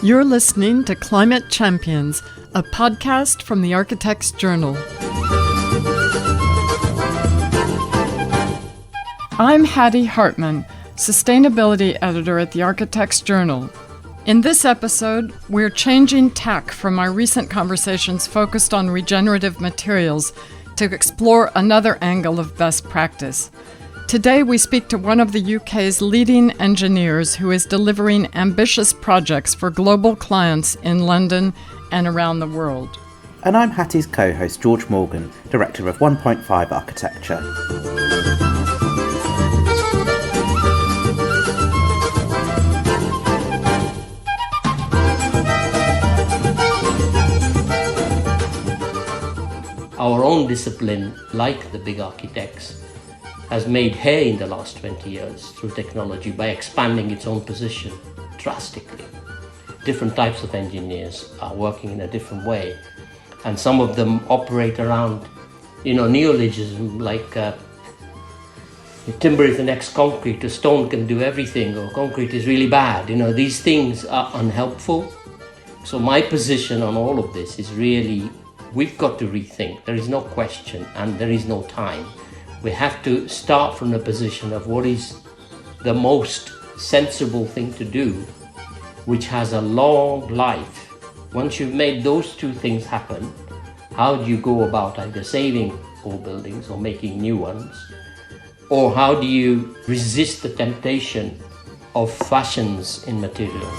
You're listening to Climate Champions, a podcast from the Architects Journal. I'm Hattie Hartman, Sustainability Editor at the Architects Journal. In this episode, we're changing tack from our recent conversations focused on regenerative materials to explore another angle of best practice. Today, we speak to one of the UK's leading engineers who is delivering ambitious projects for global clients in London and around the world. And I'm Hattie's co-host George Morgan, Director of 1.5 Architecture. Our own discipline, like the big architects, has made hay in the last 20 years through technology by expanding its own position drastically. Different types of engineers are working in a different way, and some of them operate around, neologism like timber is the next concrete, or stone can do everything, or concrete is really bad. These things are unhelpful. So my position on all of this is really, we've got to rethink. There is no question, and there is no time. We have to start from the position of what is the most sensible thing to do, which has a long life. Once you've made those two things happen, how do you go about either saving old buildings or making new ones? Or how do you resist the temptation of fashions in material?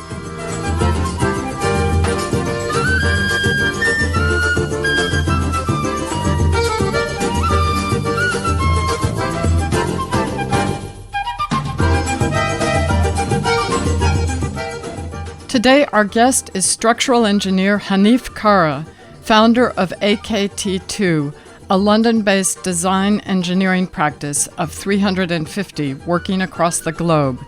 Today, our guest is structural engineer Hanif Kara, founder of AKT2, a London-based design engineering practice of 350 working across the globe.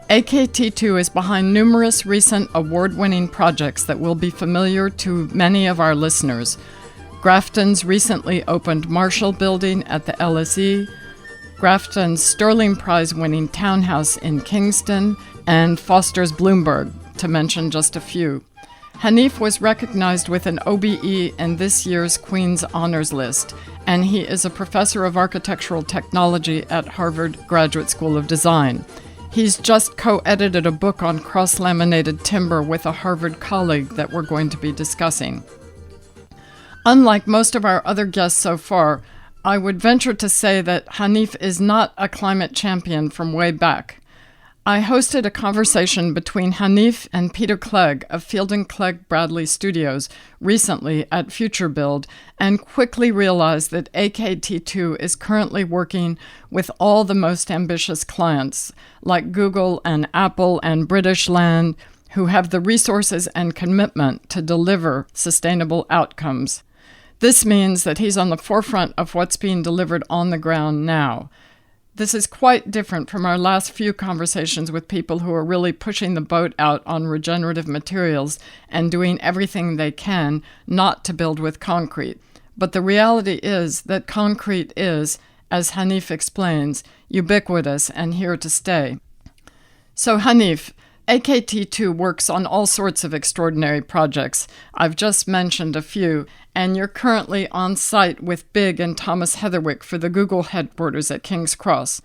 AKT2 is behind numerous recent award-winning projects that will be familiar to many of our listeners. Grafton's recently opened Marshall Building at the LSE, Grafton's Sterling Prize-winning townhouse in Kingston, and Foster's Bloomberg, to mention just a few. Hanif was recognized with an OBE in this year's Queen's Honors List, and he is a professor of architectural technology at Harvard Graduate School of Design. He's just co-edited a book on cross-laminated timber with a Harvard colleague that we're going to be discussing. Unlike most of our other guests so far, I would venture to say that Hanif is not a climate champion from way back. I hosted a conversation between Hanif and Peter Clegg of Field & Clegg Bradley Studios recently at Future Build and quickly realized that AKT2 is currently working with all the most ambitious clients like Google and Apple and British Land, who have the resources and commitment to deliver sustainable outcomes. This means that he's on the forefront of what's being delivered on the ground now. This is quite different from our last few conversations with people who are really pushing the boat out on regenerative materials and doing everything they can not to build with concrete. But the reality is that concrete is, as Hanif explains, ubiquitous and here to stay. So Hanif, AKT2 works on all sorts of extraordinary projects. I've just mentioned a few, and you're currently on site with Big and Thomas Heatherwick for the Google headquarters at King's Cross.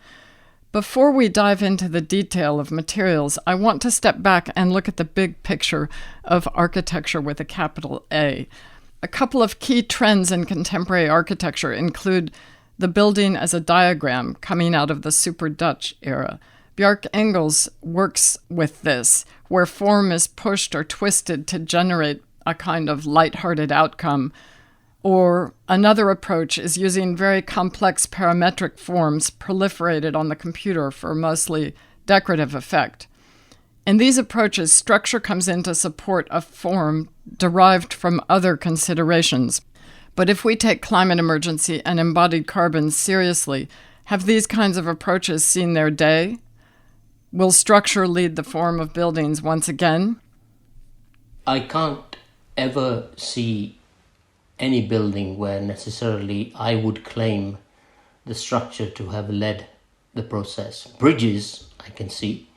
Before we dive into the detail of materials, I want to step back and look at the big picture of architecture with a capital A. A couple of key trends in contemporary architecture include the building as a diagram coming out of the Super Dutch era. Bjarke Ingels works with this, where form is pushed or twisted to generate a kind of lighthearted outcome. Or another approach is using very complex parametric forms proliferated on the computer for a mostly decorative effect. In these approaches, structure comes in to support a form derived from other considerations. But if we take climate emergency and embodied carbon seriously, have these kinds of approaches seen their day? Will structure lead the form of buildings once again? I can't ever see any building where necessarily I would claim the structure to have led the process. Bridges, I can see,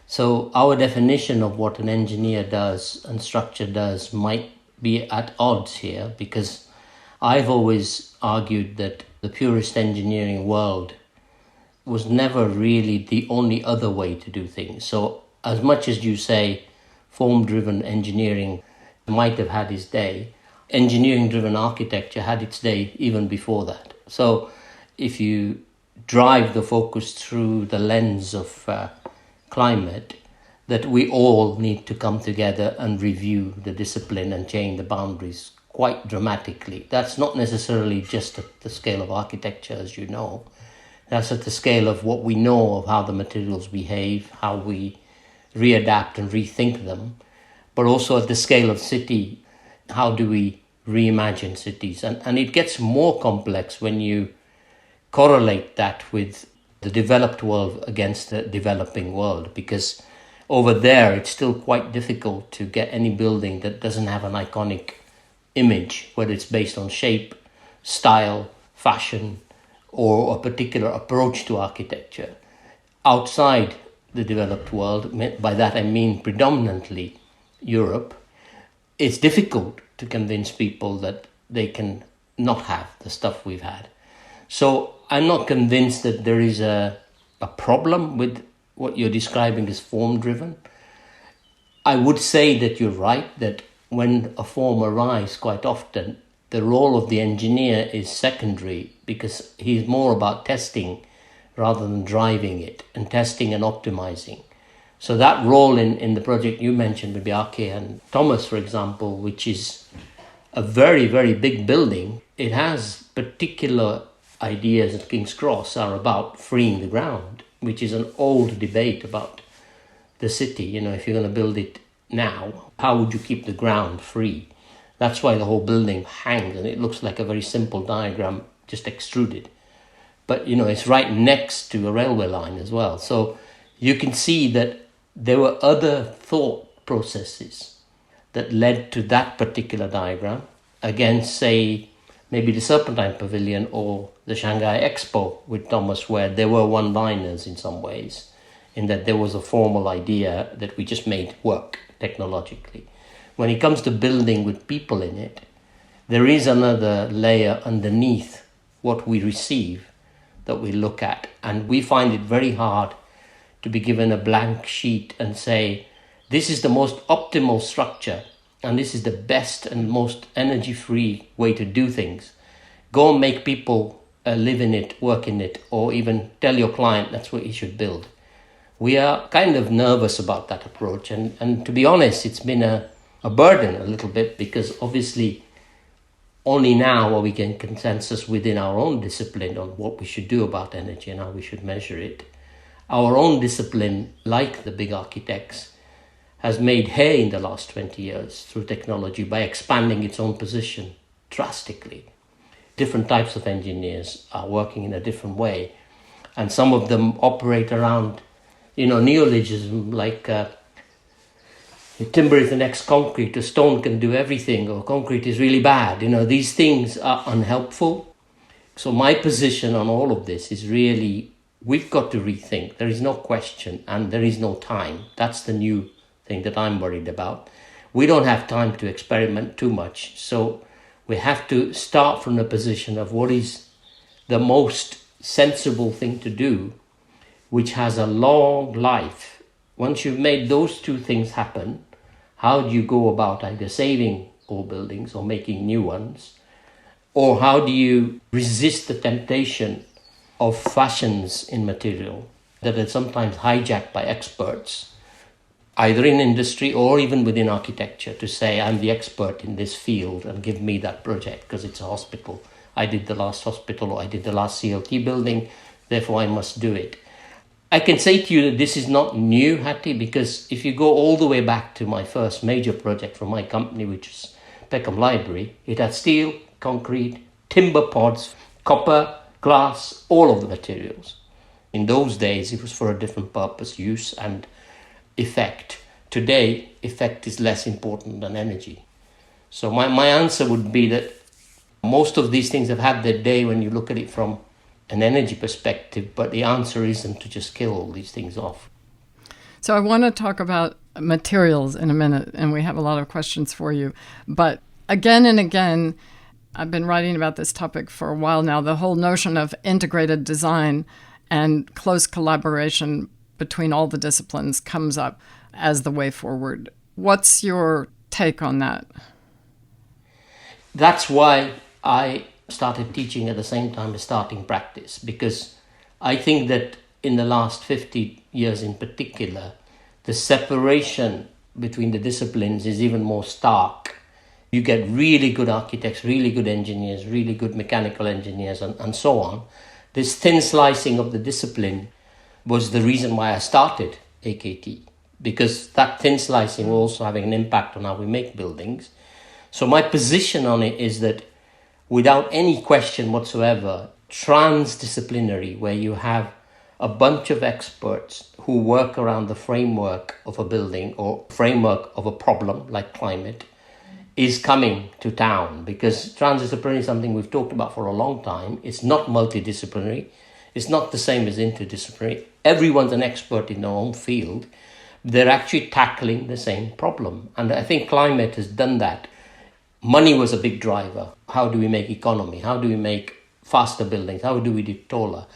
So our definition of what an engineer does and structure does might be at odds here, because I've always argued that the purist engineering world was never really the only other way to do things. So as much as you say form-driven engineering might have had its day, engineering-driven architecture had its day even before that. So if you drive the focus through the lens of climate, that we all need to come together and review the discipline and change the boundaries quite dramatically. That's not necessarily just at the scale of architecture, as you know. That's at the scale of what we know of how the materials behave, how we readapt and rethink them, but also at the scale of city, how do we reimagine cities? And it gets more complex when you correlate that with the developed world against the developing world, because over there it's still quite difficult to get any building that doesn't have an iconic image, whether it's based on shape, style, fashion, or a particular approach to architecture. Outside the developed world, by that I mean predominantly Europe, it's difficult to convince people that they can not have the stuff we've had. So I'm not convinced that there is a problem with what you're describing as form-driven. I would say that you're right, that when a form arrives, quite often the role of the engineer is secondary, because he's more about testing rather than driving it, and testing and optimizing. So that role in the project you mentioned with Bjarke and Thomas, for example, which is a very, very big building, it has particular ideas at King's Cross are about freeing the ground, which is an old debate about the city. You know, if you're going to build it now, how would you keep the ground free? That's why the whole building hangs, and it looks like a very simple diagram, just extruded. But, you know, it's right next to a railway line as well. So you can see that there were other thought processes that led to that particular diagram against, say, maybe the Serpentine Pavilion or the Shanghai Expo with Thomas, where there were one-liners in some ways, in that there was a formal idea that we just made work technologically. When it comes to building with people in it, there is another layer underneath what we receive that we look at. And we find it very hard to be given a blank sheet and say, this is the most optimal structure and this is the best and most energy-free way to do things. Go and make people live in it, work in it, or even tell your client that's what you should build. We are kind of nervous about that approach. And to be honest, it's been a burden a little bit, because obviously only now are we getting consensus within our own discipline on what we should do about energy and how we should measure it. Our own discipline, like the big architects, has made hay in the last 20 years through technology by expanding its own position drastically. Different types of engineers are working in a different way, and some of them operate around, neologism like timber is the next concrete, or stone can do everything, or concrete is really bad. These things are unhelpful. So my position on all of this is really, we've got to rethink. There is no question, and there is no time. That's the new thing that I'm worried about. We don't have time to experiment too much. So we have to start from the position of what is the most sensible thing to do, which has a long life. Once you've made those two things happen, how do you go about either saving old buildings or making new ones? Or how do you resist the temptation of fashions in material that are sometimes hijacked by experts, either in industry or even within architecture, to say, I'm the expert in this field and give me that project because it's a hospital. I did the last hospital, or I did the last CLT building, therefore I must do it. I can say to you that this is not new, Hattie, because if you go all the way back to my first major project from my company, which is Peckham Library, it had steel, concrete, timber pods, copper, glass, all of the materials. In those days, it was for a different purpose, use and effect. Today, effect is less important than energy. So my answer would be that most of these things have had their day when you look at it from an energy perspective, but the answer isn't to just kill all these things off. So I want to talk about materials in a minute, and we have a lot of questions for you. But again and again, I've been writing about this topic for a while now, the whole notion of integrated design and close collaboration between all the disciplines comes up as the way forward. What's your take on that? That's why I started teaching at the same time as starting practice, because I think that in the last 50 years in particular, the separation between the disciplines is even more stark. You get really good architects, really good engineers, really good mechanical engineers, and so on. This thin slicing of the discipline was the reason why I started AKT, because that thin slicing was also having an impact on how we make buildings. So my position on it is that without any question whatsoever, transdisciplinary, where you have a bunch of experts who work around the framework of a building or framework of a problem like climate, is coming to town, because transdisciplinary is something we've talked about for a long time. It's not multidisciplinary. It's not the same as interdisciplinary. Everyone's an expert in their own field. They're actually tackling the same problem. And I think climate has done that. Money was a big driver. How do we make economy? How do we make faster buildings? How do we do taller?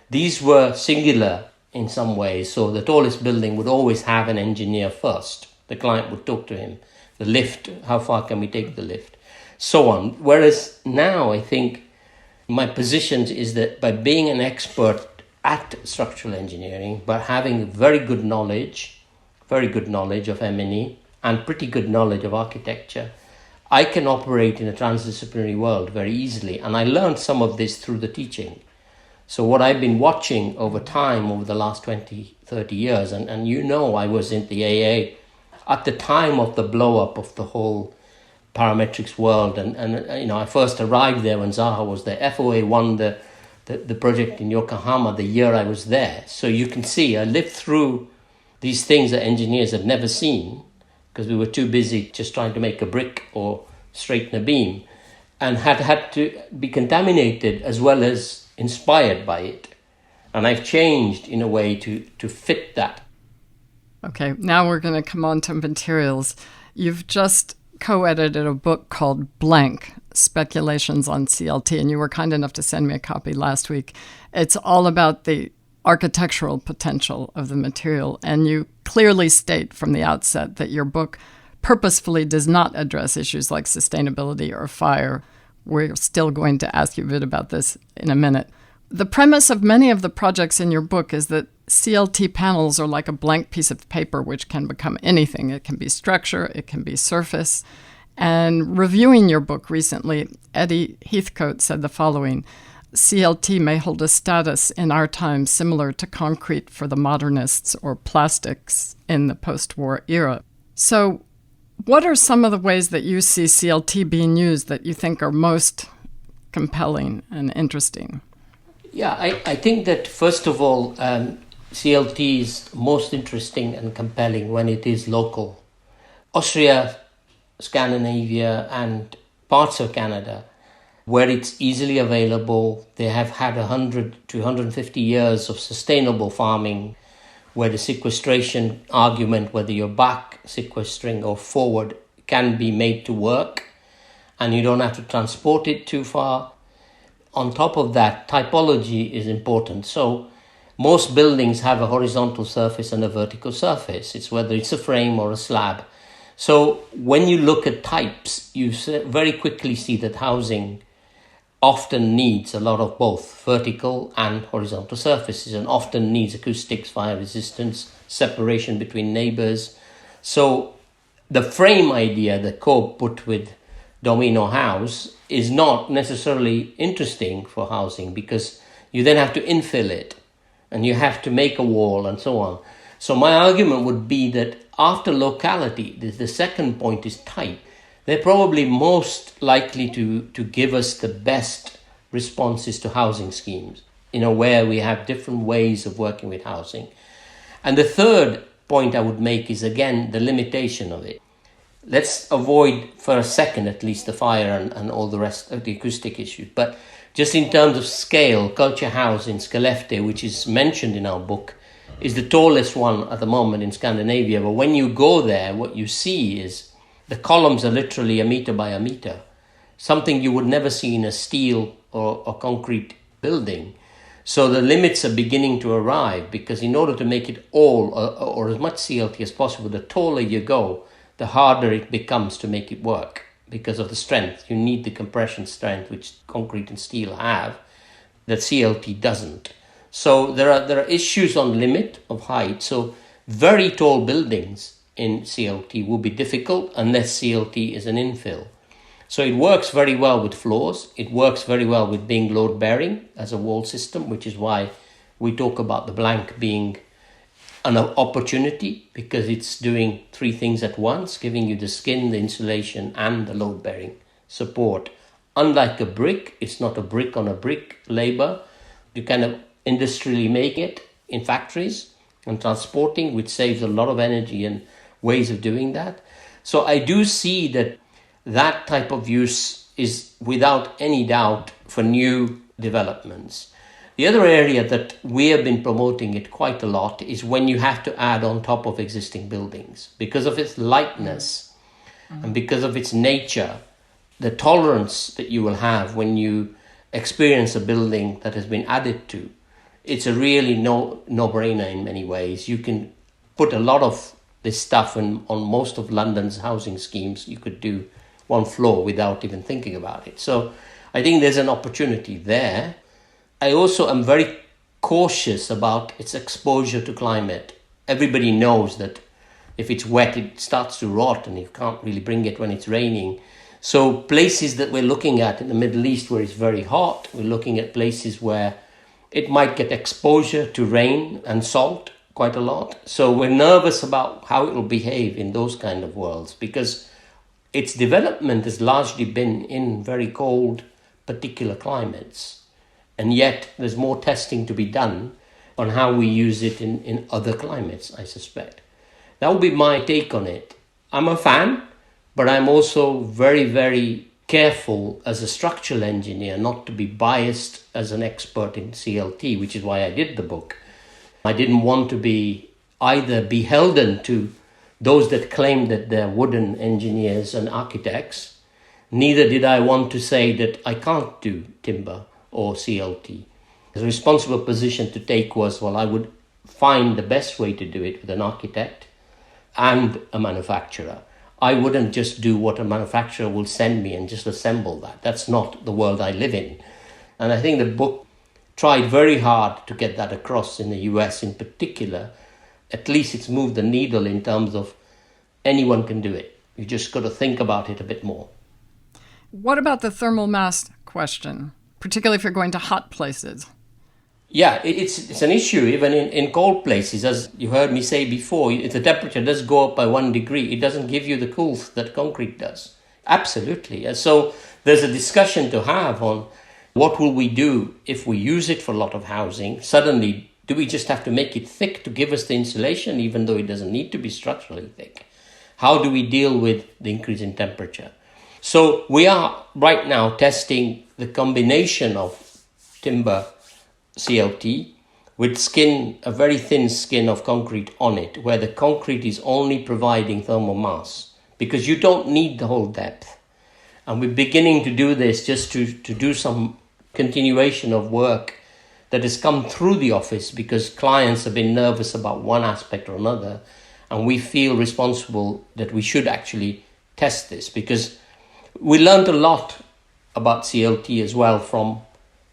These were singular in some ways. So the tallest building would always have an engineer first. The client would talk to him. The lift, how far can we take the lift? So on. Whereas now I think my position is that by being an expert at structural engineering, but having very good knowledge of M&E and pretty good knowledge of architecture, I can operate in a transdisciplinary world very easily. And I learned some of this through the teaching. So what I've been watching over time, over the last 20, 30 years, and I was in the AA at the time of the blow-up of the whole parametrics world. And I first arrived there when Zaha was there. FOA won the project in Yokohama the year I was there. So you can see I lived through these things that engineers had never seen, because we were too busy just trying to make a brick or straighten a beam, and had to be contaminated as well as inspired by it. And I've changed in a way to fit that. Okay, now we're going to come on to materials. You've just co-edited a book called Blank, Speculations on CLT, and you were kind enough to send me a copy last week. It's all about the architectural potential of the material, and you clearly state from the outset that your book purposefully does not address issues like sustainability or fire. We're still going to ask you a bit about this in a minute. The premise of many of the projects in your book is that CLT panels are like a blank piece of paper which can become anything. It can be structure, it can be surface. And reviewing your book recently, Eddie Heathcote said the following: CLT may hold a status in our time similar to concrete for the modernists or plastics in the post-war era. So what are some of the ways that you see CLT being used that you think are most compelling and interesting? Yeah, I think that, first of all, CLT is most interesting and compelling when it is local. Austria, Scandinavia, and parts of Canada, where it's easily available, they have had 100 to 150 years of sustainable farming, where the sequestration argument, whether you're back sequestering or forward, can be made to work, and you don't have to transport it too far. On top of that, typology is important. So most buildings have a horizontal surface and a vertical surface. It's whether it's a frame or a slab. So when you look at types, you very quickly see that housing often needs a lot of both vertical and horizontal surfaces, and often needs acoustics, fire resistance, separation between neighbors. So the frame idea that Cope put with Domino House is not necessarily interesting for housing, because you then have to infill it and you have to make a wall and so on. So my argument would be that after locality, the second point is type. They're probably most likely to give us the best responses to housing schemes, where we have different ways of working with housing. And the third point I would make is, again, the limitation of it. Let's avoid for a second at least the fire and all the rest of the acoustic issues. But just in terms of scale, Culture House in Skellefteå, which is mentioned in our book, is the tallest one at the moment in Scandinavia. But when you go there, what you see is the columns are literally a meter by a meter, something you would never see in a steel or concrete building. So the limits are beginning to arrive, because in order to make it all or as much CLT as possible, the taller you go, the harder it becomes to make it work because of the strength. You need the compression strength, which concrete and steel have, that CLT doesn't. So there are issues on limit of height. So very tall buildings in CLT will be difficult unless CLT is an infill. So it works very well with floors. It works very well with being load bearing as a wall system, which is why we talk about the blank being an opportunity, because it's doing three things at once, giving you the skin, the insulation, and the load bearing support. Unlike a brick, it's not a brick on a brick labor. You kind of industrially make it in factories and transporting, which saves a lot of energy and ways of doing that. So I do see that type of use is without any doubt for new developments. The other area that we have been promoting it quite a lot is when you have to add on top of existing buildings. Because of its lightness and because of its nature, the tolerance that you will have when you experience a building that has been added to, it's a really no-brainer in many ways. You can put a lot of this stuff on most of London's housing schemes. You could do one floor without even thinking about it. So I think there's an opportunity there. I also am very cautious about its exposure to climate. Everybody knows that if it's wet, it starts to rot, and you can't really bring it when it's raining. So places that we're looking at in the Middle East where it's very hot, we're looking at places where it might get exposure to rain and salt quite a lot. So we're nervous about how it will behave in those kind of worlds, because its development has largely been in very cold, particular climates. And yet there's more testing to be done on how we use it in other climates, I suspect. That would be my take on it. I'm a fan, but I'm also very, very careful as a structural engineer not to be biased as an expert in CLT, which is why I did the book. I didn't want to be either beholden to those that claim that they're wooden engineers and architects. Neither did I want to say that I can't do timber or CLT. The responsible position to take was, well, I would find the best way to do it with an architect and a manufacturer. I wouldn't just do what a manufacturer will send me and just assemble that. That's not the world I live in. And I think the book tried very hard to get that across in the US in particular. At least it's moved the needle in terms of anyone can do it. You just got to think about it a bit more. What about the thermal mass question, particularly if you're going to hot places? Yeah, it's an issue even in cold places. As you heard me say before, if the temperature does go up by 1 degree, it doesn't give you the coolth that concrete does. Absolutely. And so there's a discussion to have on what will we do if we use it for a lot of housing. Suddenly, do we just have to make it thick to give us the insulation, even though it doesn't need to be structurally thick? How do we deal with the increase in temperature? So we are right now testing the combination of timber CLT with skin, a very thin skin of concrete on it, where the concrete is only providing thermal mass, because you don't need the whole depth. And we're beginning to do this just to do some continuation of work that has come through the office, because clients have been nervous about one aspect or another, and we feel responsible that we should actually test this, because we learned a lot about CLT as well from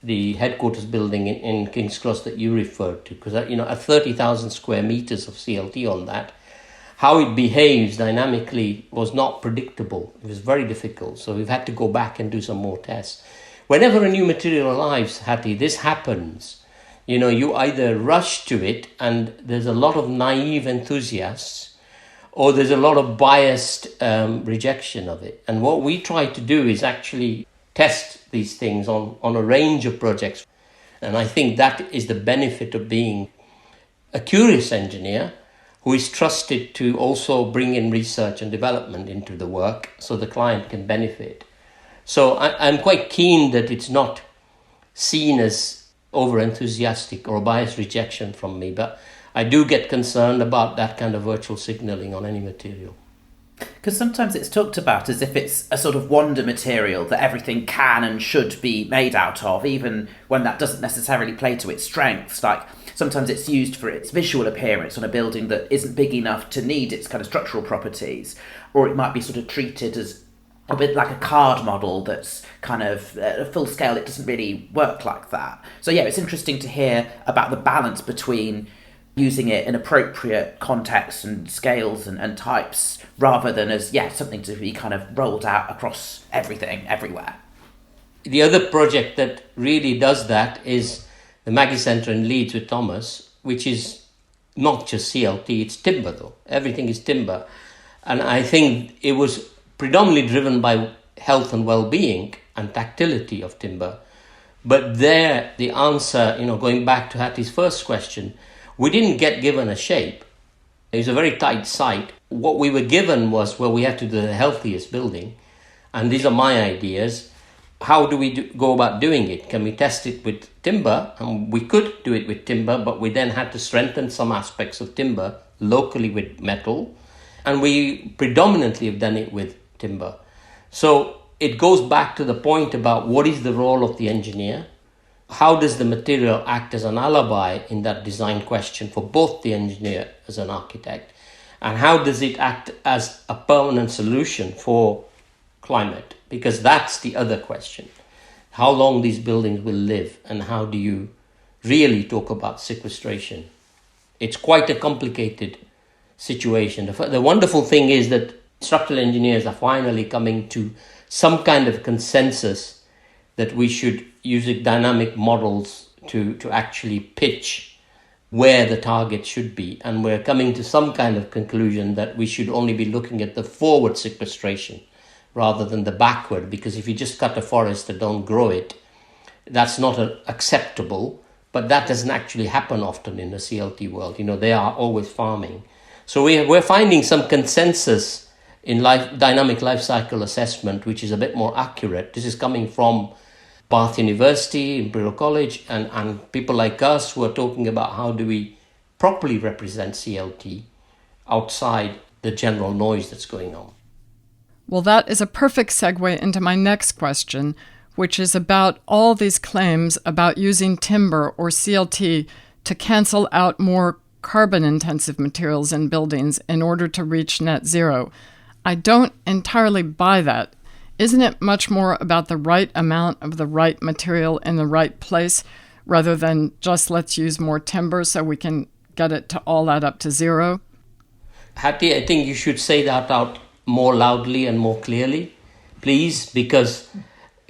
the headquarters building in King's Cross that you referred to, because at 30,000 square meters of CLT on that, how it behaves dynamically was not predictable. It was very difficult. So we've had to go back and do some more tests. Whenever a new material arrives, Hattie, this happens. You either rush to it and there's a lot of naive enthusiasts, or there's a lot of biased rejection of it. And what we try to do is actually test these things on a range of projects. And I think that is the benefit of being a curious engineer who is trusted to also bring in research and development into the work so the client can benefit. So I'm quite keen that it's not seen as over-enthusiastic or biased rejection from me, but I do get concerned about that kind of virtual signaling on any material. Because sometimes it's talked about as if it's a sort of wonder material that everything can and should be made out of, even when that doesn't necessarily play to its strengths. Like, sometimes it's used for its visual appearance on a building that isn't big enough to need its kind of structural properties, or it might be sort of treated as a bit like a card model that's kind of full scale. It doesn't really work like that. So yeah, it's interesting to hear about the balance between using it in appropriate contexts and scales and types, rather than as, something to be kind of rolled out across everything, everywhere. The other project that really does that is the Maggie Centre in Leeds with Thomas, which is not just CLT, it's timber though. Everything is timber. And I think it was predominantly driven by health and well-being and tactility of timber. But there, the answer, going back to Hattie's first question, we didn't get given a shape. It was a very tight site. What we were given was, we have to do the healthiest building. And these are my ideas. How do we go about doing it? Can we test it with timber? And we could do it with timber, but we then had to strengthen some aspects of timber locally with metal. And we predominantly have done it with timber. So it goes back to the point about what is the role of the engineer? How does the material act as an alibi in that design question for both the engineer as an architect? And how does it act as a permanent solution for climate? Because that's the other question. How long these buildings will live, and how do you really talk about sequestration? It's quite a complicated situation. The wonderful thing is that structural engineers are finally coming to some kind of consensus that we should use dynamic models to actually pitch where the target should be. And we're coming to some kind of conclusion that we should only be looking at the forward sequestration rather than the backward, because if you just cut a forest and don't grow it, that's not acceptable. But that doesn't actually happen often in the CLT world. They are always farming. So we're finding some consensus in dynamic life cycle assessment, which is a bit more accurate. This is coming from Bath University, Imperial College, and people like us who are talking about how do we properly represent CLT outside the general noise that's going on. Well, that is a perfect segue into my next question, which is about all these claims about using timber or CLT to cancel out more carbon-intensive materials in buildings in order to reach net zero. I don't entirely buy that. Isn't it much more about the right amount of the right material in the right place rather than just let's use more timber so we can get it to all add up to zero? Hattie, I think you should say that out more loudly and more clearly, please, because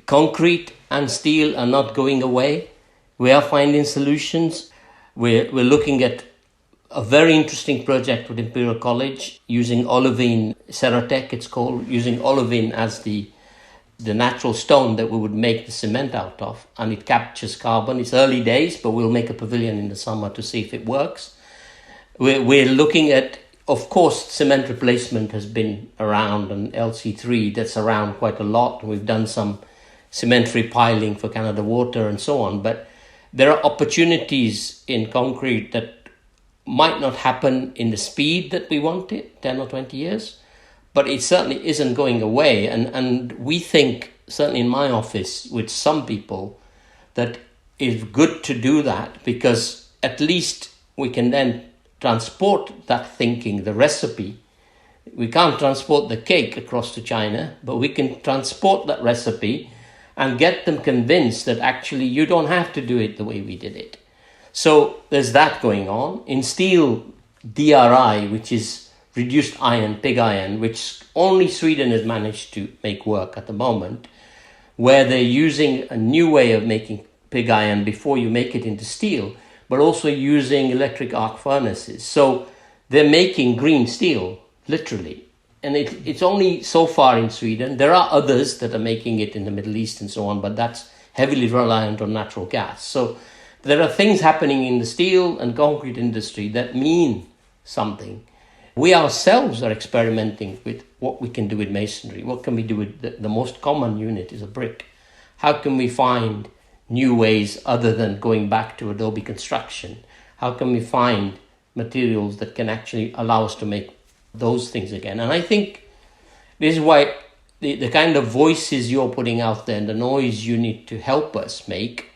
concrete and steel are not going away. We are finding solutions. We're looking at a very interesting project with Imperial College using olivine, Ceratec it's called, using olivine as the natural stone that we would make the cement out of, and it captures carbon. It's early days, but we'll make a pavilion in the summer to see if it works. We're looking at, of course, cement replacement has been around, and LC3, that's around quite a lot. We've done some cement repiling for Canada Water and so on, but there are opportunities in concrete that might not happen in the speed that we want it, 10 or 20 years, but it certainly isn't going away. And we think, certainly in my office with some people, that it's good to do that because at least we can then transport that thinking, the recipe. We can't transport the cake across to China, but we can transport that recipe and get them convinced that actually you don't have to do it the way we did it. So there's that going on. In steel, DRI, which is reduced iron, pig iron, which only Sweden has managed to make work at the moment, where they're using a new way of making pig iron before you make it into steel, but also using electric arc furnaces. So they're making green steel, literally. And it's only so far in Sweden. There are others that are making it in the Middle East and so on, but that's heavily reliant on natural gas. So there are things happening in the steel and concrete industry that mean something. We ourselves are experimenting with what we can do with masonry. What can we do with the most common unit is a brick. How can we find new ways other than going back to Adobe construction? How can we find materials that can actually allow us to make those things again. And I think this is why the kind of voices you're putting out there and the noise you need to help us make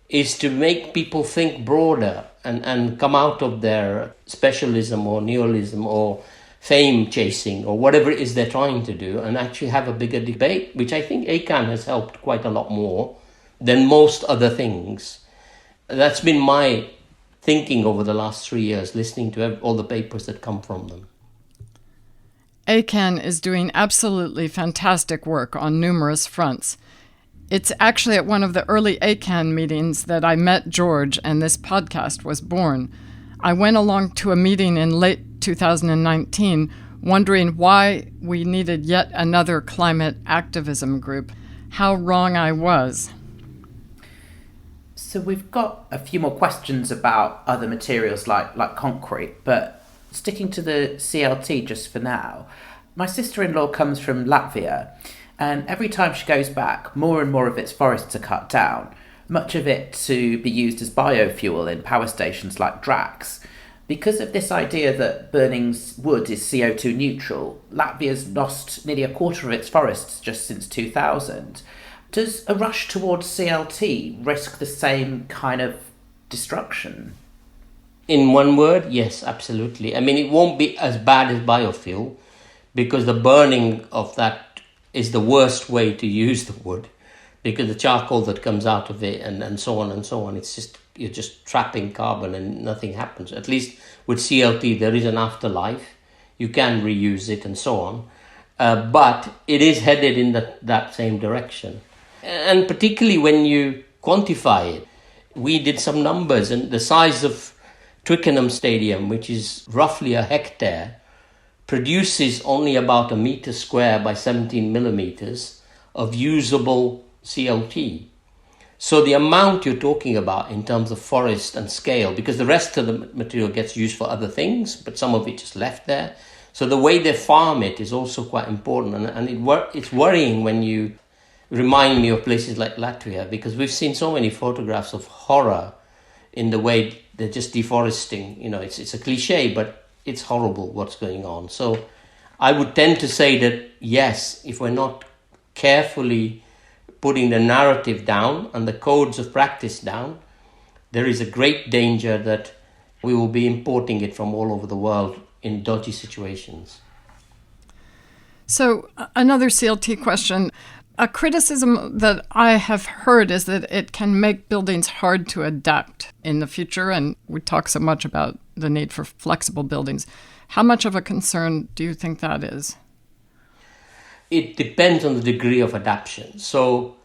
is to make people think broader and come out of their specialism or neolism or fame chasing or whatever it is they're trying to do, and actually have a bigger debate, which I think ACAN has helped quite a lot more than most other things. That's been my thinking over the last 3 years, listening to all the papers that come from them. ACAN is doing absolutely fantastic work on numerous fronts. It's actually at one of the early ACAN meetings that I met George and this podcast was born. I went along to a meeting in late 2019 wondering why we needed yet another climate activism group. How wrong I was. So we've got a few more questions about other materials like concrete, but sticking to the CLT just for now, my sister-in-law comes from Latvia, and every time she goes back, more and more of its forests are cut down, much of it to be used as biofuel in power stations like Drax. Because of this idea that burning wood is CO2 neutral, Latvia's lost nearly a quarter of its forests just since 2000. Does a rush towards CLT risk the same kind of destruction? In one word, yes, absolutely. I mean, it won't be as bad as biofuel because the burning of that is the worst way to use the wood, because the charcoal that comes out of it and so on and so on, it's just, you're just trapping carbon and nothing happens. At least with CLT, there is an afterlife. You can reuse it and so on. But it is headed in that same direction. And particularly when you quantify it, we did some numbers, and the size of Twickenham Stadium, which is roughly a hectare, produces only about a meter square by 17 millimeters of usable CLT. So the amount you're talking about in terms of forest and scale, because the rest of the material gets used for other things, but some of it just left there. So the way they farm it is also quite important. And it's worrying when you remind me of places like Latvia, because we've seen so many photographs of horror in the way they're just deforesting. You know, it's a cliche, but it's horrible what's going on. So I would tend to say that, yes, if we're not carefully putting the narrative down and the codes of practice down, there is a great danger that we will be importing it from all over the world in dodgy situations. So another CLT question. A criticism that I have heard is that it can make buildings hard to adapt in the future, and we talk so much about the need for flexible buildings. How much of a concern do you think that is? It depends on the degree of adaptation. So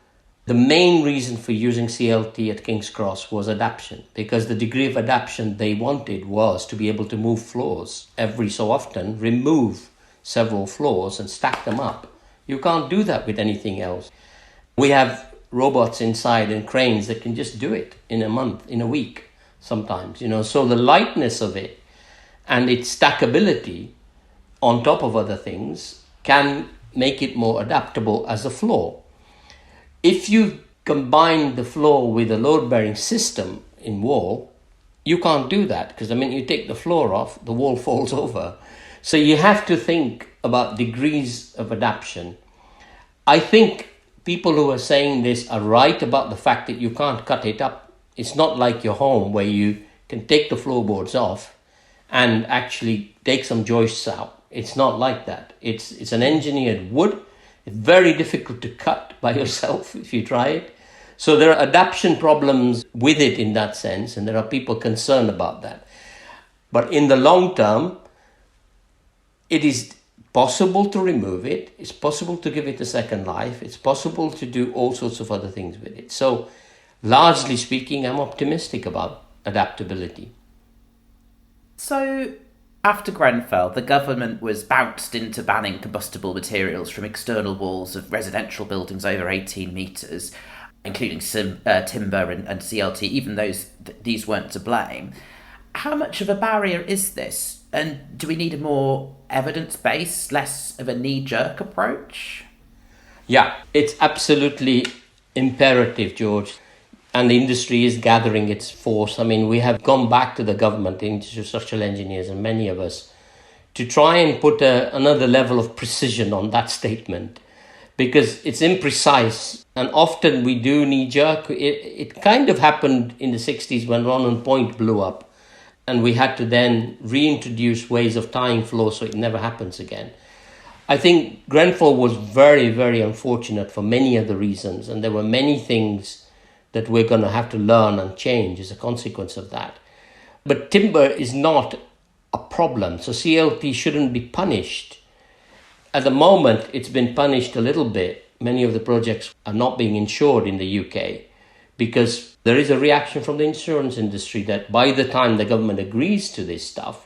the main reason for using CLT at King's Cross was adaptation, because the degree of adaptation they wanted was to be able to move floors every so often, remove several floors and stack them up. You can't do that with anything else. We have robots inside and cranes that can just do it in a month, in a week sometimes, So the lightness of it and its stackability on top of other things can make it more adaptable as a floor. If you combine the floor with a load-bearing system in wall, you can't do that, because you take the floor off, the wall falls over. So you have to think about degrees of adaptation. I think people who are saying this are right about the fact that you can't cut it up. It's not like your home where you can take the floorboards off and actually take some joists out. It's not like that. It's an engineered wood. It's very difficult to cut by yourself if you try it. So there are adaptation problems with it in that sense, and there are people concerned about that. But in the long term, it is possible to remove it. It's possible to give it a second life. It's possible to do all sorts of other things with it. So largely speaking, I'm optimistic about adaptability. So after Grenfell, the government was bounced into banning combustible materials from external walls of residential buildings over 18 metres, including timber and CLT, even these weren't to blame. How much of a barrier is this? And do we need a more evidence-based, less of a knee-jerk approach? Yeah, it's absolutely imperative, George. And the industry is gathering its force. I mean, we have gone back to the government, the Institute of Structural Engineers, and many of us, to try and put another level of precision on that statement, because it's imprecise. And often we do knee-jerk. It kind of happened in the 60s when Ronan Point blew up, and we had to then reintroduce ways of tying flows so it never happens again. I think Grenfell was very, very unfortunate for many other reasons, and there were many things that we're going to have to learn and change as a consequence of that. But timber is not a problem, so CLT shouldn't be punished. At the moment, it's been punished a little bit. Many of the projects are not being insured in the UK because there is a reaction from the insurance industry that by the time the government agrees to this stuff,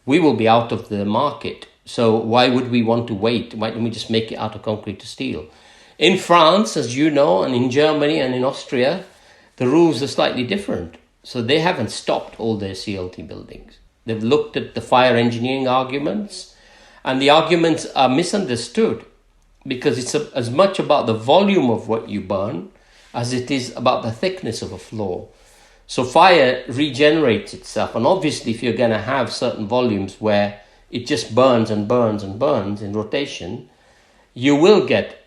we will be out of the market. So why would we want to wait? Why don't we just make it out of concrete to steel? In France, as you know, and in Germany and in Austria, the rules are slightly different. So they haven't stopped all their CLT buildings. They've looked at the fire engineering arguments, and the arguments are misunderstood because it's as much about the volume of what you burn as it is about the thickness of a floor. So fire regenerates itself, and obviously if you're going to have certain volumes where it just burns and burns and burns in rotation, you will get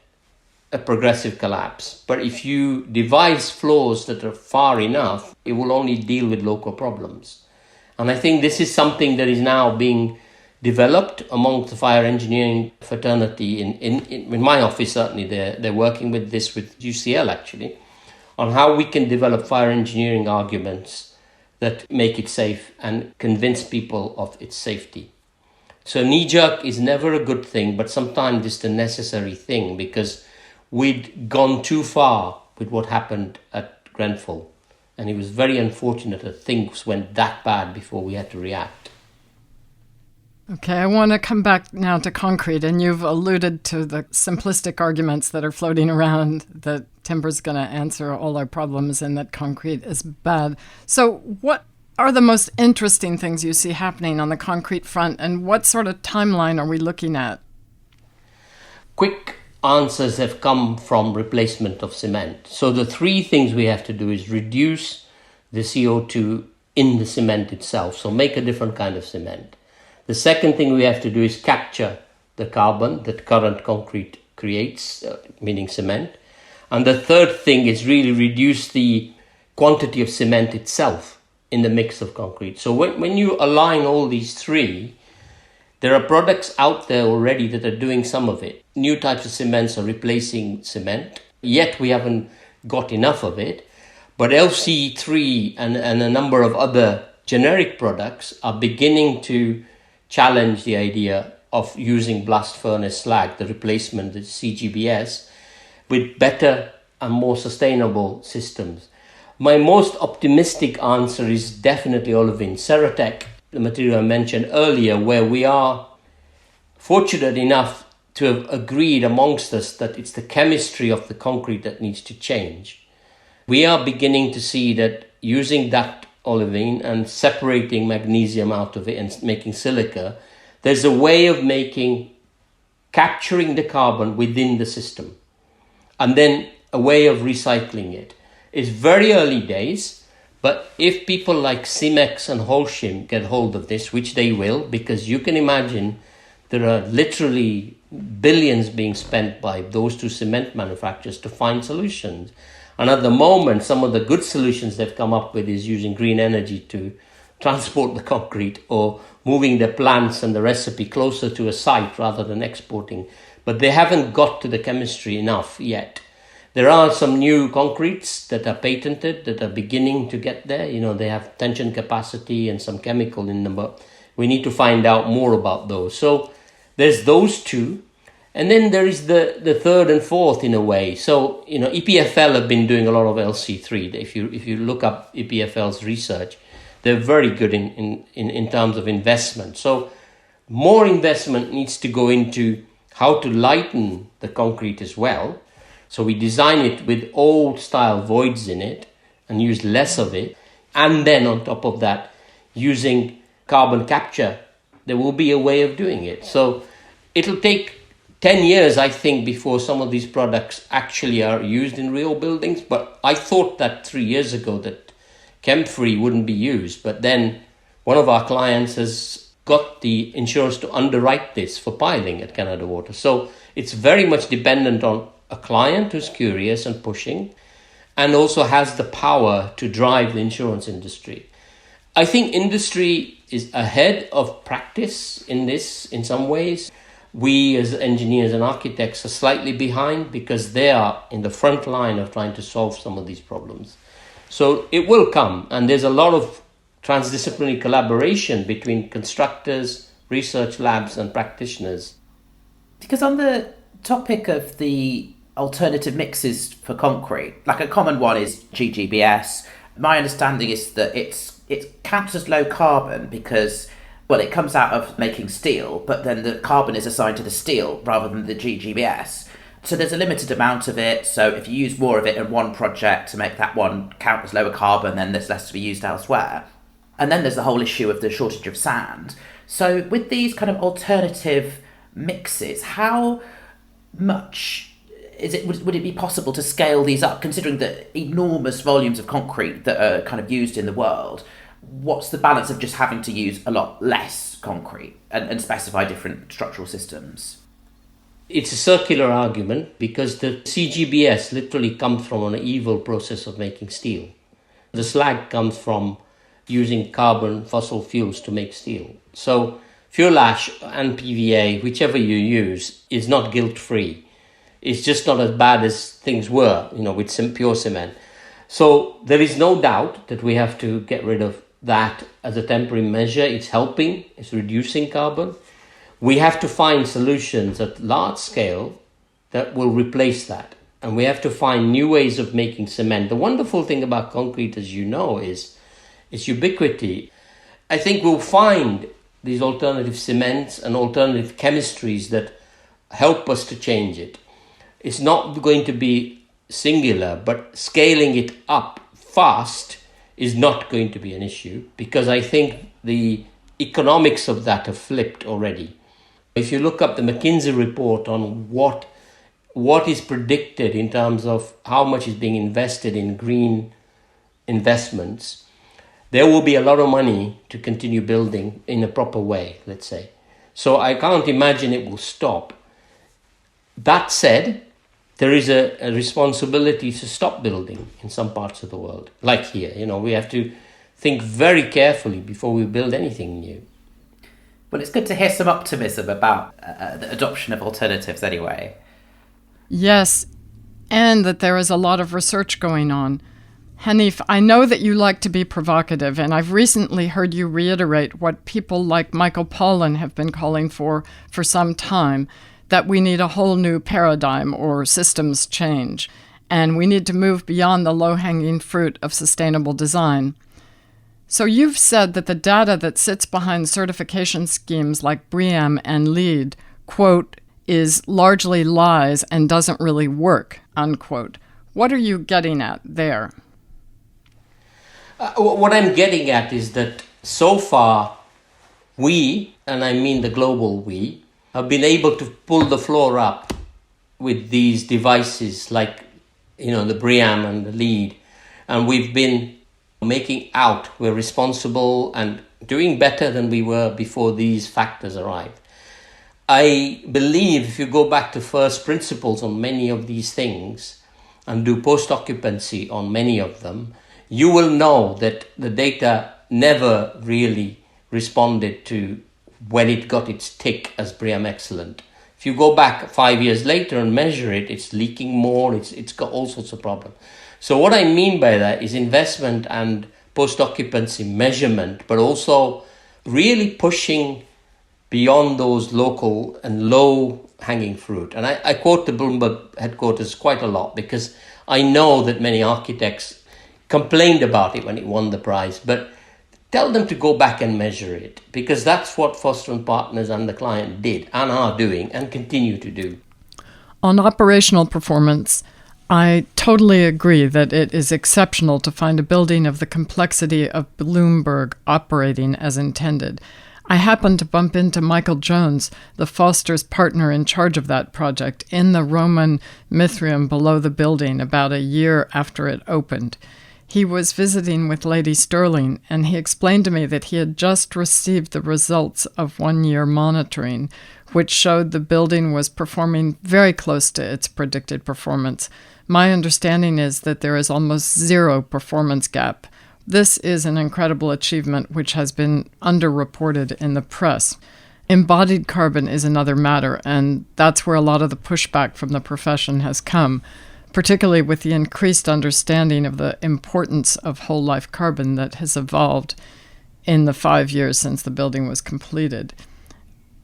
a progressive collapse. But if you devise floors that are far enough, it will only deal with local problems. And I think this is something that is now being developed amongst the fire engineering fraternity. In my office, certainly, they're working with this with UCL, actually, on how we can develop fire engineering arguments that make it safe and convince people of its safety. So knee-jerk is never a good thing, but sometimes it's the necessary thing, because we'd gone too far with what happened at Grenfell. And it was very unfortunate that things went that bad before we had to react. Okay, I want to come back now to concrete, and you've alluded to the simplistic arguments that are floating around that timber's going to answer all our problems and that concrete is bad. So what are the most interesting things you see happening on the concrete front, and what sort of timeline are we looking at? Quick answers have come from replacement of cement. So the three things we have to do is reduce the CO2 in the cement itself, so make a different kind of cement. The second thing we have to do is capture the carbon that current concrete creates, meaning cement. And the third thing is really reduce the quantity of cement itself in the mix of concrete. So when you align all these three, there are products out there already that are doing some of it. New types of cements are replacing cement, yet we haven't got enough of it. But LC3 and a number of other generic products are beginning to challenge the idea of using blast furnace slag, the replacement, the CGBS, with better and more sustainable systems. My most optimistic answer is definitely olivine. Ceratec, the material I mentioned earlier, where we are fortunate enough to have agreed amongst us that it's the chemistry of the concrete that needs to change. We are beginning to see that using that olivine and separating magnesium out of it and making silica, there's a way of capturing the carbon within the system, and then a way of recycling it. It's very early days, but if people like Cimex and Holcim get hold of this, which they will, because you can imagine there are literally billions being spent by those two cement manufacturers to find solutions. And at the moment, some of the good solutions they've come up with is using green energy to transport the concrete, or moving the plants and the recipe closer to a site rather than exporting. But they haven't got to the chemistry enough yet. There are some new concretes that are patented that are beginning to get there. You know, they have tension capacity and some chemical in them, but we need to find out more about those. So there's those two. And then there is the third and fourth in a way. So, you know, EPFL have been doing a lot of LC3. If you look up EPFL's research, they're very good in terms of investment. So more investment needs to go into how to lighten the concrete as well. So we design it with old style voids in it and use less of it. And then on top of that, using carbon capture, there will be a way of doing it. So it'll take 10 years, I think, before some of these products actually are used in real buildings. But I thought that 3 years ago that chem-free wouldn't be used. But then one of our clients has got the insurance to underwrite this for piling at Canada Water. So it's very much dependent on a client who's curious and pushing, and also has the power to drive the insurance industry. I think industry is ahead of practice in this in some ways. We as engineers and architects are slightly behind because they are in the front line of trying to solve some of these problems. So it will come, and there's a lot of transdisciplinary collaboration between constructors, research labs and practitioners. Because on the topic of the alternative mixes for concrete, like a common one is GGBS. My understanding is that it counts as low carbon because, well, it comes out of making steel, but then the carbon is assigned to the steel rather than the GGBS. So there's a limited amount of it. So if you use more of it in one project to make that one count as lower carbon, then there's less to be used elsewhere. And then there's the whole issue of the shortage of sand. So with these kind of alternative mixes, how much would it be possible to scale these up, considering the enormous volumes of concrete that are kind of used in the world? What's the balance of just having to use a lot less concrete and specify different structural systems? It's a circular argument because the CGBS literally comes from an evil process of making steel. The slag comes from using carbon fossil fuels to make steel. So fuel ash and PVA, whichever you use, is not guilt-free. It's just not as bad as things were, with some pure cement. So there is no doubt that we have to get rid of that as a temporary measure. It's helping, it's reducing carbon. We have to find solutions at large scale that will replace that. And we have to find new ways of making cement. The wonderful thing about concrete, as you know, is its ubiquity. I think we'll find these alternative cements and alternative chemistries that help us to change it. It's not going to be singular, but scaling it up fast is not going to be an issue because I think the economics of that have flipped already. If you look up the McKinsey report on what is predicted in terms of how much is being invested in green investments, there will be a lot of money to continue building in a proper way, let's say. So I can't imagine it will stop. That said, there is a responsibility to stop building in some parts of the world, like here. We have to think very carefully before we build anything new. Well, it's good to hear some optimism about the adoption of alternatives anyway. Yes, and that there is a lot of research going on. Hanif, I know that you like to be provocative, and I've recently heard you reiterate what people like Michael Pollan have been calling for some time, that we need a whole new paradigm or systems change, and we need to move beyond the low-hanging fruit of sustainable design. So you've said that the data that sits behind certification schemes like BREEAM and LEED, quote, is largely lies and doesn't really work, unquote. What are you getting at there? What I'm getting at is that so far we, and I mean the global we, have been able to pull the floor up with these devices like, the BREEAM and the LEED. And we've been making out we're responsible and doing better than we were before these factors arrived. I believe if you go back to first principles on many of these things and do post-occupancy on many of them, you will know that the data never really responded to when it got its tick as BREEAM excellent. If you go back 5 years later and measure it, it's leaking more, it's got all sorts of problems. So what I mean by that is investment and post-occupancy measurement, but also really pushing beyond those local and low-hanging fruit. And I quote the Bloomberg headquarters quite a lot because I know that many architects complained about it when it won the prize, but tell them to go back and measure it, because that's what Foster & Partners and the client did and are doing and continue to do. On operational performance, I totally agree that it is exceptional to find a building of the complexity of Bloomberg operating as intended. I happened to bump into Michael Jones, the Foster's partner in charge of that project, in the Roman Mithraeum below the building about a year after it opened. He was visiting with Lady Stirling, and he explained to me that he had just received the results of 1-year monitoring, which showed the building was performing very close to its predicted performance. My understanding is that there is almost zero performance gap. This is an incredible achievement which has been underreported in the press. Embodied carbon is another matter, and that's where a lot of the pushback from the profession has come, particularly with the increased understanding of the importance of whole-life carbon that has evolved in the 5 years since the building was completed.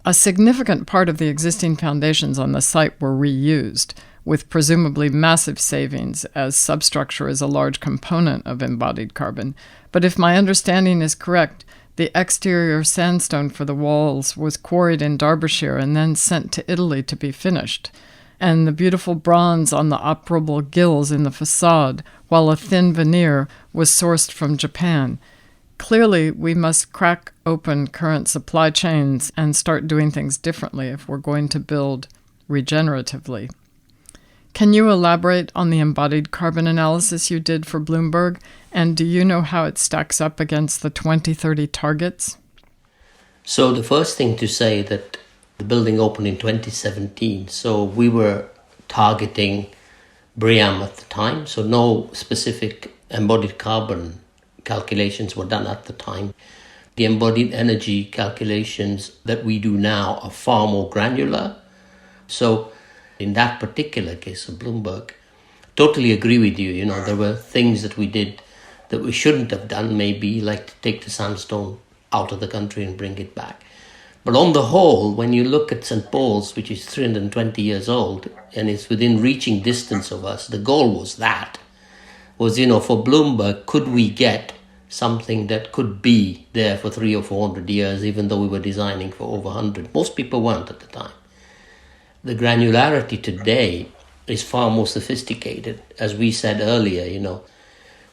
A significant part of the existing foundations on the site were reused, with presumably massive savings, as substructure is a large component of embodied carbon. But if my understanding is correct, the exterior sandstone for the walls was quarried in Derbyshire and then sent to Italy to be finished, and the beautiful bronze on the operable gills in the facade, while a thin veneer, was sourced from Japan. Clearly, we must crack open current supply chains and start doing things differently if we're going to build regeneratively. Can you elaborate on the embodied carbon analysis you did for Bloomberg, and do you know how it stacks up against the 2030 targets? So the first thing to say that the building opened in 2017, so we were targeting BREEAM at the time, so no specific embodied carbon calculations were done at the time. The embodied energy calculations that we do now are far more granular. So in that particular case of Bloomberg, totally agree with you. There were things that we did that we shouldn't have done, maybe like to take the sandstone out of the country and bring it back. But on the whole, when you look at St. Paul's, which is 320 years old and is within reaching distance of us, the goal was for Bloomberg, could we get something that could be there for 300 or 400 years, even though we were designing for over 100. Most people weren't at the time. The granularity today is far more sophisticated. As we said earlier,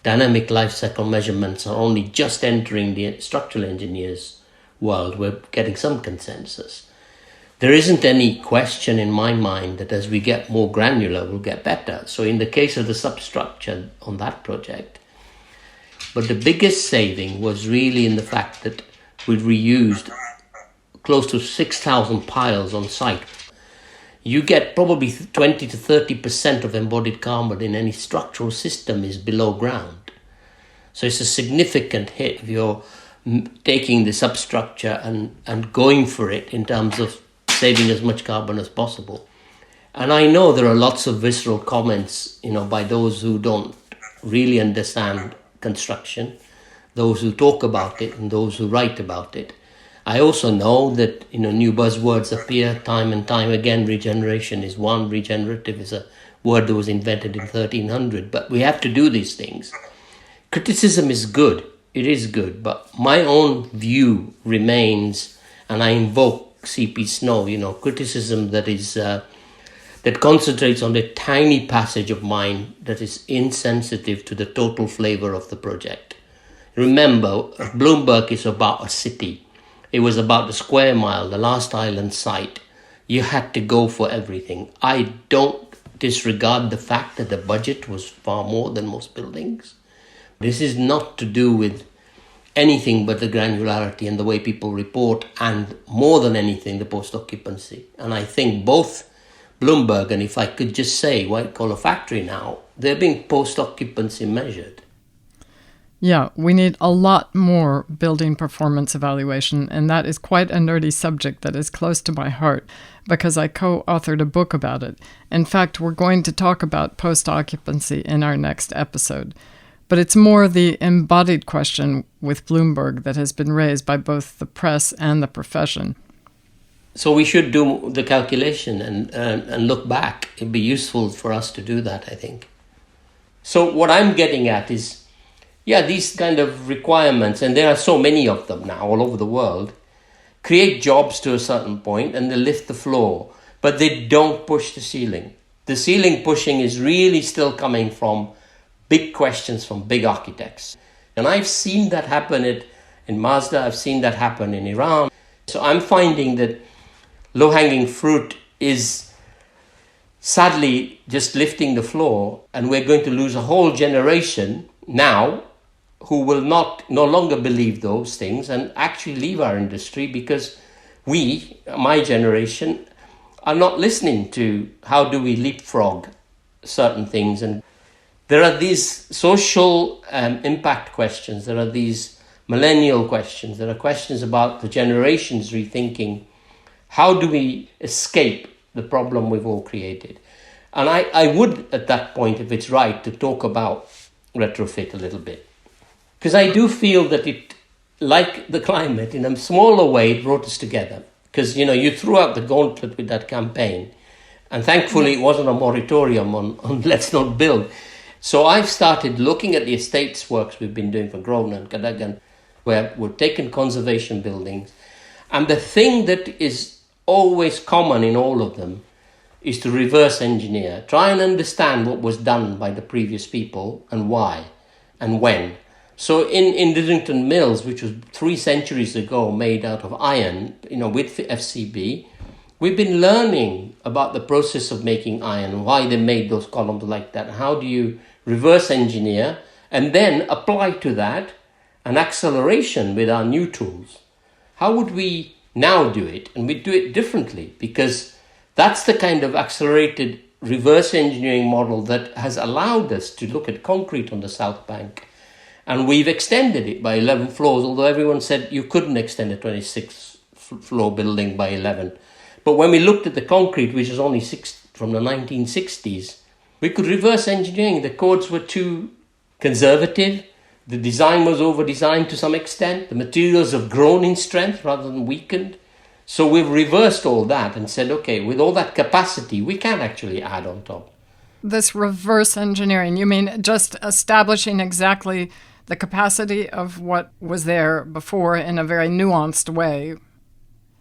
dynamic life cycle measurements are only just entering the structural engineers world. We're getting some consensus. There isn't any question in my mind that as we get more granular, we'll get better. So in the case of the substructure on that project, but the biggest saving was really in the fact that we reused close to 6,000 piles on site. You get probably 20 to 30% of embodied carbon in any structural system is below ground. So it's a significant hit if you're taking the substructure and going for it in terms of saving as much carbon as possible. And I know there are lots of visceral comments, by those who don't really understand construction, those who talk about it and those who write about it. I also know that, new buzzwords appear time and time again. Regeneration is one. Regenerative is a word that was invented in 1300. But we have to do these things. Criticism is good. It is good. But my own view remains, and I invoke C.P. Snow, criticism that is that concentrates on a tiny passage of mind that is insensitive to the total flavor of the project. Remember, Bloomberg is about a city. It was about the square mile, the last island site. You had to go for everything. I don't disregard the fact that the budget was far more than most buildings. This is not to do with anything but the granularity and the way people report, and more than anything, the post-occupancy. And I think both Bloomberg, and if I could just say White Collar Factory now, they're being post-occupancy measured. Yeah, we need a lot more building performance evaluation, and that is quite a nerdy subject that is close to my heart because I co-authored a book about it. In fact, we're going to talk about post-occupancy in our next episode. But it's more the embodied question with Bloomberg that has been raised by both the press and the profession. So we should do the calculation and look back. It'd be useful for us to do that, I think. So what I'm getting at is, these kind of requirements, and there are so many of them now all over the world, create jobs to a certain point and they lift the floor, but they don't push the ceiling. The ceiling pushing is really still coming from big questions from big architects. And I've seen that happen in Mazda, I've seen that happen in Iran. So I'm finding that low-hanging fruit is sadly just lifting the floor, and we're going to lose a whole generation now who will no longer believe those things and actually leave our industry because we, my generation, are not listening to how do we leapfrog certain things. And there are these social impact questions, there are these millennial questions, there are questions about the generations rethinking how do we escape the problem we've all created. And I would, at that point, if it's right, to talk about retrofit a little bit. Because I do feel that it, like the climate, in a smaller way, it brought us together. Because, you threw out the gauntlet with that campaign. And thankfully, it wasn't a moratorium on let's not build. So I've started looking at the estates works we've been doing for Grosvenor and Cadogan, where we've taken conservation buildings. And the thing that is always common in all of them is to reverse engineer, try and understand what was done by the previous people and why and when. So in Diddington Mills, which was 3 centuries ago made out of iron, with FCB, we've been learning about the process of making iron, why they made those columns like that, how do you reverse engineer and then apply to that an acceleration with our new tools. How would we now do it? And we do it differently, because that's the kind of accelerated reverse engineering model that has allowed us to look at concrete on the South Bank. And we've extended it by 11 floors, although everyone said you couldn't extend a 26-floor building by 11. But when we looked at the concrete, which is only from the 1960s, we could reverse engineering. The codes were too conservative. The design was over-designed to some extent. The materials have grown in strength rather than weakened. So we've reversed all that and said, okay, with all that capacity, we can actually add on top. This reverse engineering, you mean just establishing exactly the capacity of what was there before in a very nuanced way?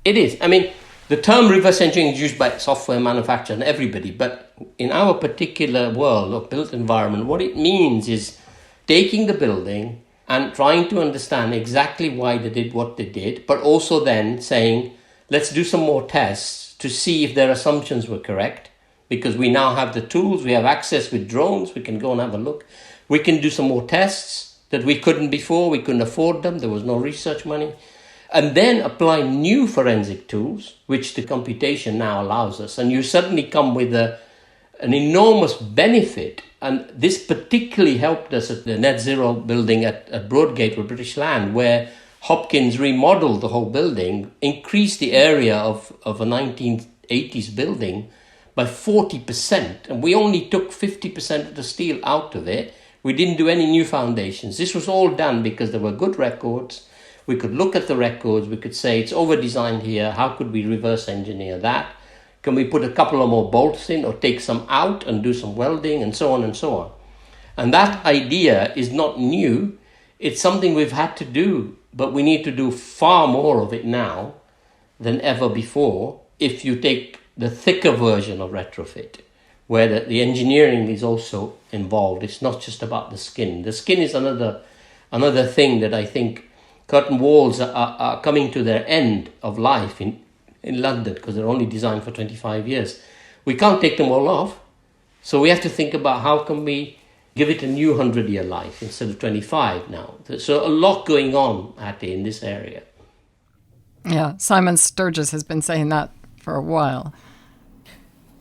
It is. I mean, the term reverse engineering is used by software manufacturers and everybody, but in our particular world or built environment, what it means is taking the building and trying to understand exactly why they did what they did, but also then saying, let's do some more tests to see if their assumptions were correct, because we now have the tools, we have access with drones, we can go and have a look. We can do some more tests that we couldn't before, we couldn't afford them, there was no research money. And then apply new forensic tools, which the computation now allows us. And you suddenly come with an enormous benefit. And this particularly helped us at the net zero building at Broadgate with British Land, where Hopkins remodeled the whole building, increased the area of a 1980s building by 40%. And we only took 50% of the steel out of it. We didn't do any new foundations. This was all done because there were good records. We could look at the records. We could say it's over-designed here. How could we reverse engineer that? Can we put a couple of more bolts in or take some out and do some welding and so on and so on? And that idea is not new. It's something we've had to do, but we need to do far more of it now than ever before if you take the thicker version of retrofit, where the engineering is also involved. It's not just about the skin. The skin is another thing that I think curtain walls are coming to their end of life in London, because they're only designed for 25 years. We can't take them all off. So we have to think about how can we give it a new 100-year life instead of 25 now. So a lot going on, Hattie, in this area. Yeah, Simon Sturgis has been saying that for a while.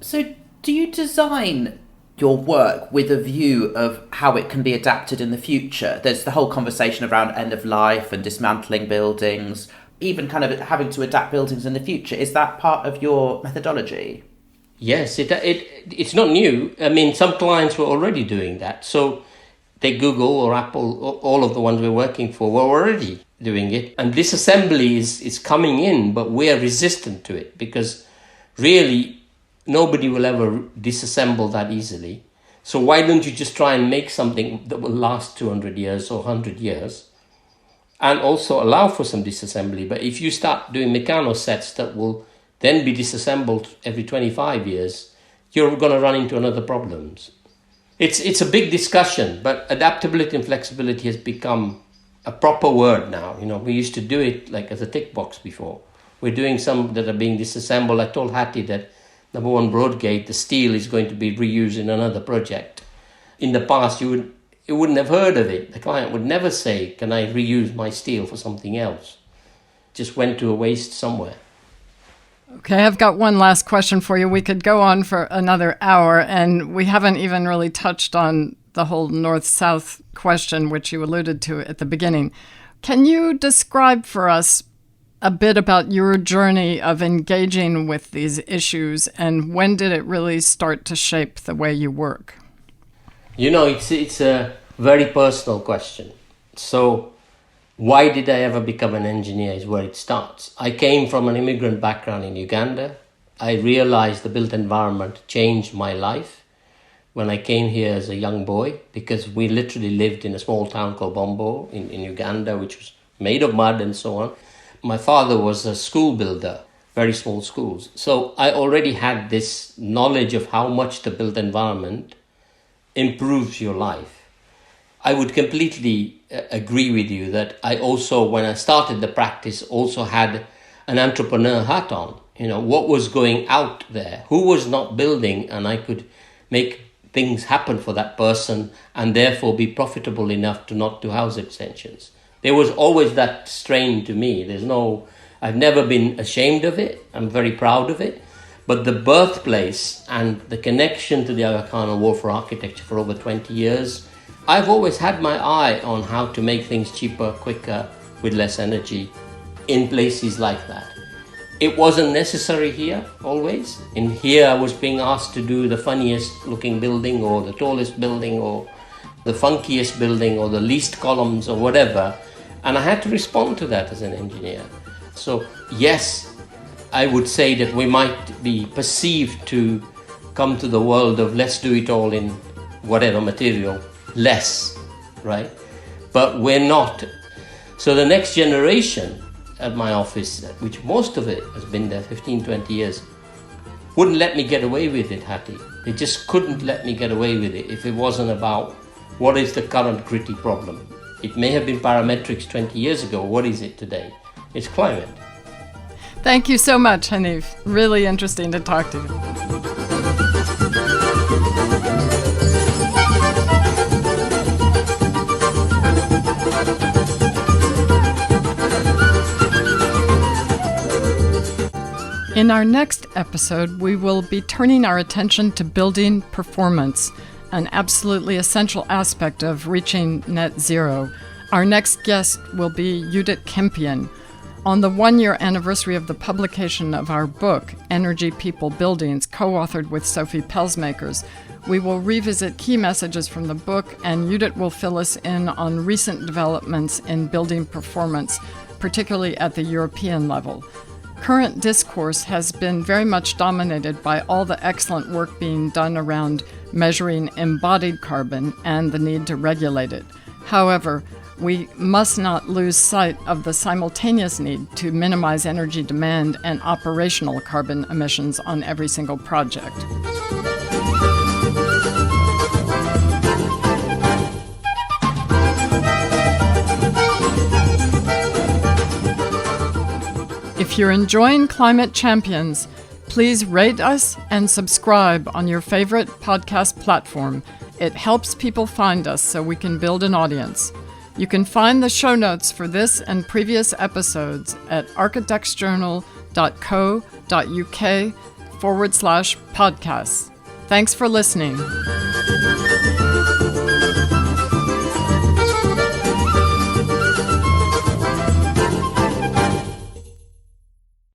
So do you design your work with a view of how it can be adapted in the future? There's the whole conversation around end of life and dismantling buildings, even kind of having to adapt buildings in the future. Is that part of your methodology? Yes, it's not new. I mean, some clients were already doing that. So take Google or Apple, all of the ones we're working for were already doing it. And disassembly is coming in, but we're resistant to it because really nobody will ever disassemble that easily. So why don't you just try and make something that will last 200 years or 100 years and also allow for some disassembly? But if you start doing mechano sets that will then be disassembled every 25 years, you're going to run into another problems. It's a big discussion, but adaptability and flexibility has become a proper word now. You know, we used to do it like as a tick box before. We're doing some that are being disassembled. I told Hattie that number 1 Broadgate, the steel is going to be reused in another project. In the past, you wouldn't have heard of it. The client would never say, can I reuse my steel for something else? Just went to a waste somewhere. Okay, I've got one last question for you. We could go on for another hour, and we haven't even really touched on the whole north-south question, which you alluded to at the beginning. Can you describe for us a bit about your journey of engaging with these issues, and when did it really start to shape the way you work? You know, it's a very personal question. So why did I ever become an engineer is where it starts. I came from an immigrant background in Uganda. I realized the built environment changed my life when I came here as a young boy, because we literally lived in a small town called Bombo in Uganda, which was made of mud and so on. My father was a school builder, very small schools. So I already had this knowledge of how much the built environment improves your life. I would completely agree with you that I also, when I started the practice, also had an entrepreneur hat on. You know, what was going out there? Who was not building? And I could make things happen for that person and therefore be profitable enough to not do house extensions. There was always that strain to me. I've never been ashamed of it. I'm very proud of it. But the birthplace and the connection to the Aga Khan and War for Architecture for over 20 years, I've always had my eye on how to make things cheaper, quicker, with less energy in places like that. It wasn't necessary here always. In here, I was being asked to do the funniest looking building or the tallest building or the funkiest building or the least columns or whatever. And I had to respond to that as an engineer. So yes, I would say that we might be perceived to come to the world of let's do it all in whatever material, less, right? But we're not. So the next generation at my office, which most of it has been there 15, 20 years, wouldn't let me get away with it, Hattie. They just couldn't let me get away with it if it wasn't about what is the current gritty problem. It may have been parametrics 20 years ago. What is it today? It's climate. Thank you so much, Hanif. Really interesting to talk to you. In our next episode, we will be turning our attention to building performance, an absolutely essential aspect of reaching net zero. Our next guest will be Judith Kempion. On the 1-year anniversary of the publication of our book, Energy, People, Buildings, co-authored with Sophie Pelsmakers, we will revisit key messages from the book, and Judith will fill us in on recent developments in building performance, particularly at the European level. Current discourse has been very much dominated by all the excellent work being done around measuring embodied carbon and the need to regulate it. However, we must not lose sight of the simultaneous need to minimize energy demand and operational carbon emissions on every single project. If you're enjoying Climate Champions, please rate us and subscribe on your favorite podcast platform. It helps people find us so we can build an audience. You can find the show notes for this and previous episodes at architectsjournal.co.uk/podcasts. Thanks for listening.